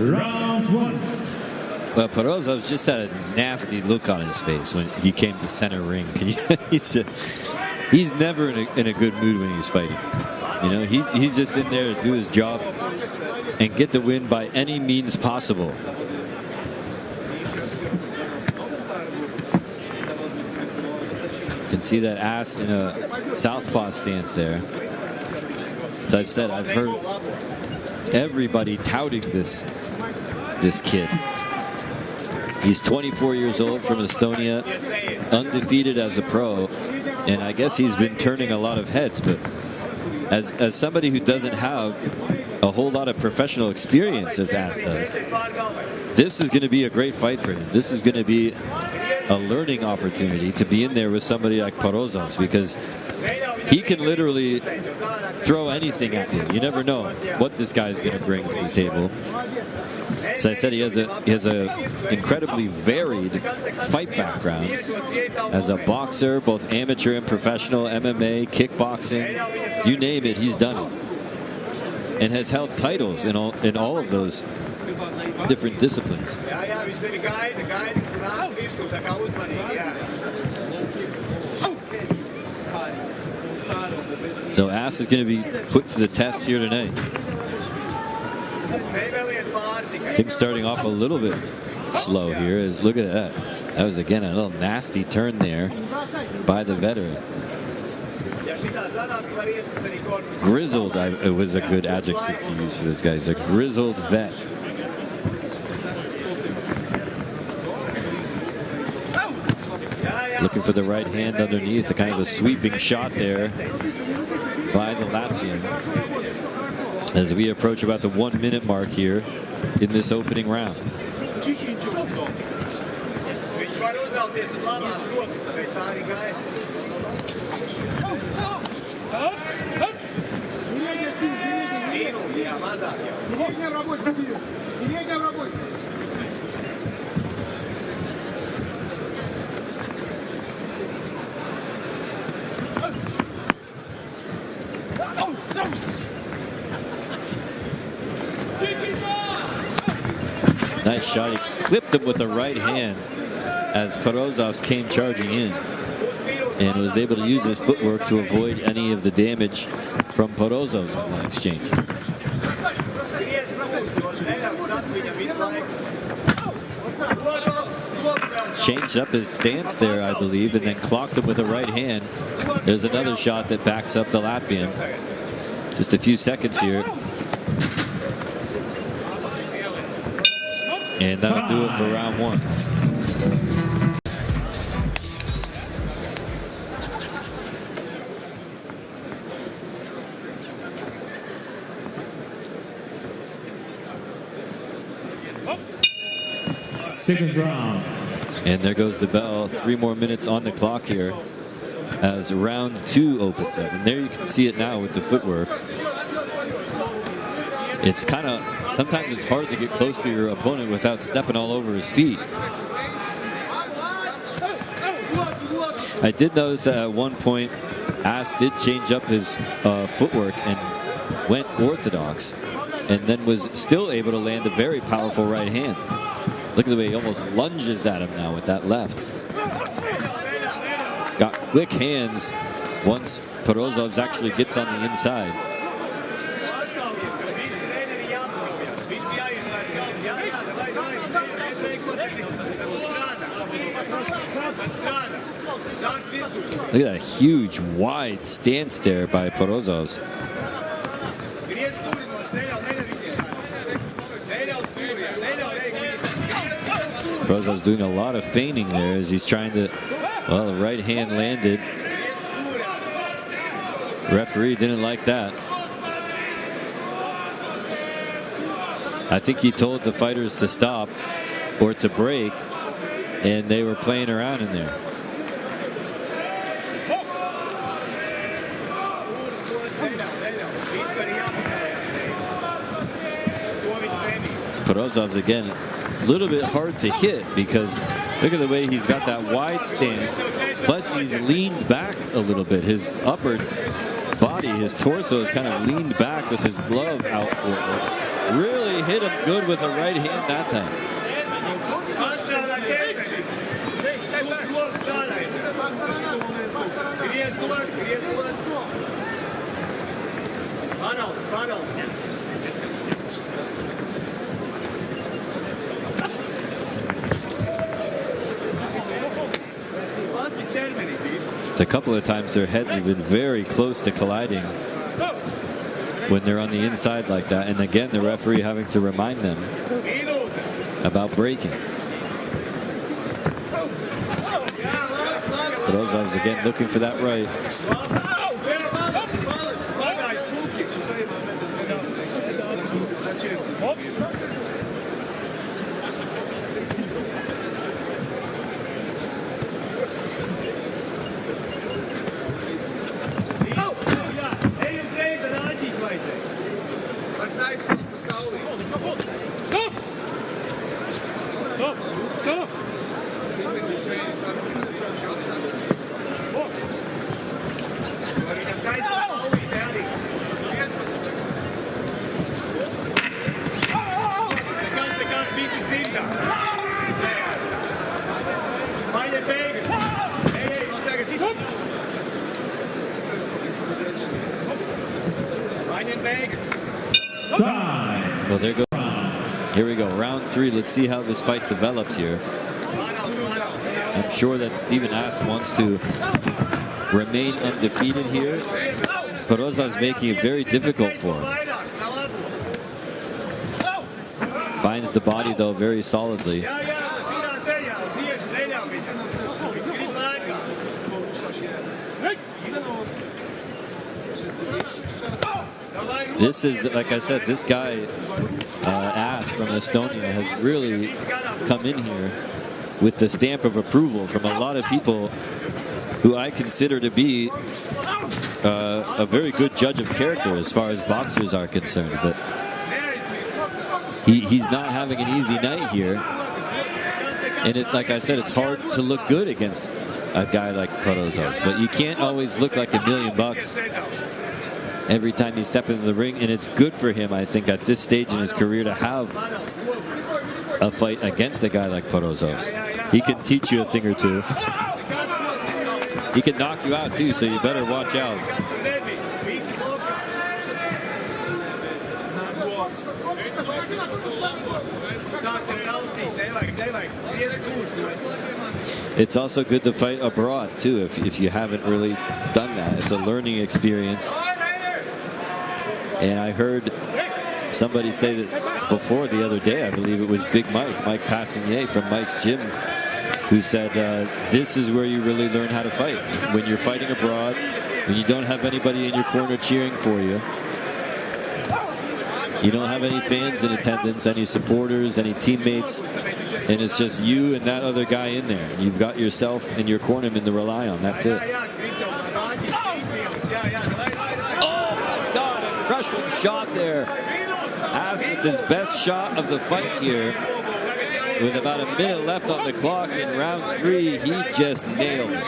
Round one. Well, POROZOVS just had a nasty look on his face when he came to center ring. He's never in a good mood when he's fighting. You know, he's just in there to do his job and get the win by any means possible. You can see that ass in a southpaw stance there. As I've said, I've heard everybody touting this kid. He's 24 years old, from Estonia, undefeated as a pro, and I guess he's been turning a lot of heads. But as somebody who doesn't have a whole lot of professional experience as Ass does, this is going to be a great fight for him. This is going to be a learning opportunity to be in there with somebody like POROZOVS, because he can literally throw anything at you. You never know what this guy is going to bring to the table. As I said, he has a incredibly varied fight background. As a boxer, both amateur and professional, MMA, kickboxing, you name it, he's done it. And has held titles in all of those different disciplines. So Ass is going to be put to the test here tonight. Things starting off a little bit slow here. Look at that. That was, again, a little nasty turn there by the veteran. Grizzled, it was a good adjective to use for this guy. He's a grizzled vet. Looking for the right hand underneath, a kind of a sweeping shot there by the Latvian. As we approach about the 1 minute mark here in this opening round. Nice shot. He clipped him with the right hand as POROZOVS came charging in, and was able to use his footwork to avoid any of the damage from POROZOVS on that exchange. Changed up his stance there, I believe, and then clocked him with the right hand. There's another shot that backs up the Latvian. Just a few seconds here. And that'll do it for round one. Second round. And there goes the bell. 3 more minutes on the clock here as round 2 opens up. And there you can see it now with the footwork. It's kind of, sometimes it's hard to get close to your opponent without stepping all over his feet. I did notice that at one point, Ass did change up his footwork and went orthodox, and then was still able to land a very powerful right hand. Look at the way he almost lunges at him now with that left. Got quick hands once POROZOVS actually gets on the inside. Look at that huge, wide stance there by POROZOVS. POROZOVS doing a lot of feigning there as he's trying to, well, the right hand landed. Referee didn't like that. I think he told the fighters to stop or to break, and they were playing around in there. POROZOVS again, a little bit hard to hit because look at the way he's got that wide stance. Plus he's leaned back a little bit. His upper body, his torso is kind of leaned back with his glove out forward. Really hit him good with a right hand that time. A couple of times their heads have been very close to colliding when they're on the inside like that. And again, the referee having to remind them about breaking. POROZOVS again looking for that right. Well, there goes. Here we go. Round 3. Let's see how this fight develops here. I'm sure that Steven AAS wants to remain undefeated here. POROZOVS making it very difficult for him. Finds the body, though, very solidly. This is, like I said, this guy, AAS from Estonia, has really come in here with the stamp of approval from a lot of people who I consider to be a very good judge of character as far as boxers are concerned. But he's not having an easy night here. And it, like I said, it's hard to look good against a guy like POROZOVS. But you can't always look like $1,000,000 every time you step into the ring, and it's good for him, I think, at this stage in his career to have a fight against a guy like POROZOVS. He can teach you a thing or two. He can knock you out too, so you better watch out. It's also good to fight abroad too, if you haven't really done that. It's a learning experience. And I heard somebody say that before the other day, I believe it was Big Mike Passignier from Mike's Gym, who said this is where you really learn how to fight. When you're fighting abroad, when you don't have anybody in your corner cheering for you, you don't have any fans in attendance, any supporters, any teammates, and it's just you and that other guy in there. You've got yourself and your cornerman to rely on. That's it. Crushing shot there. AAS with his best shot of the fight here. With about a minute left on the clock in round 3, he just nailed it.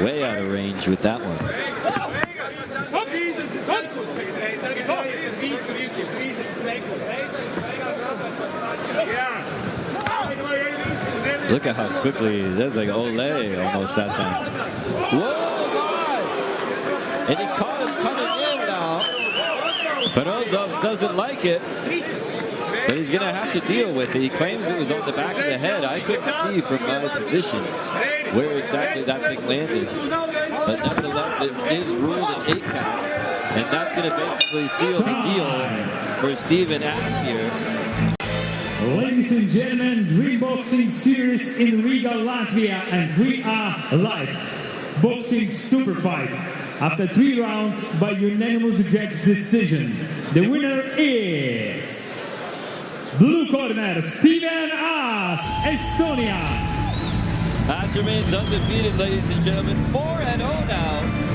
Way out of range with that one. Look at how quickly, that's like Olay almost that time. Whoa, God! And he caught him coming in now. POROZOVS doesn't like it, but he's going to have to deal with it. He claims it was on the back of the head. I couldn't see from my position where exactly that thing landed. But nevertheless, it is ruled an 8 count. And that's going to basically seal the deal for Steven AAS here. Ladies and gentlemen, Dream Boxing Series in Riga, Latvia, and we are live. Boxing Super Fight. After 3 rounds by unanimous judge decision, the winner is blue corner, Steven AAS, Estonia. AAS remains undefeated, ladies and gentlemen, 4-0 now.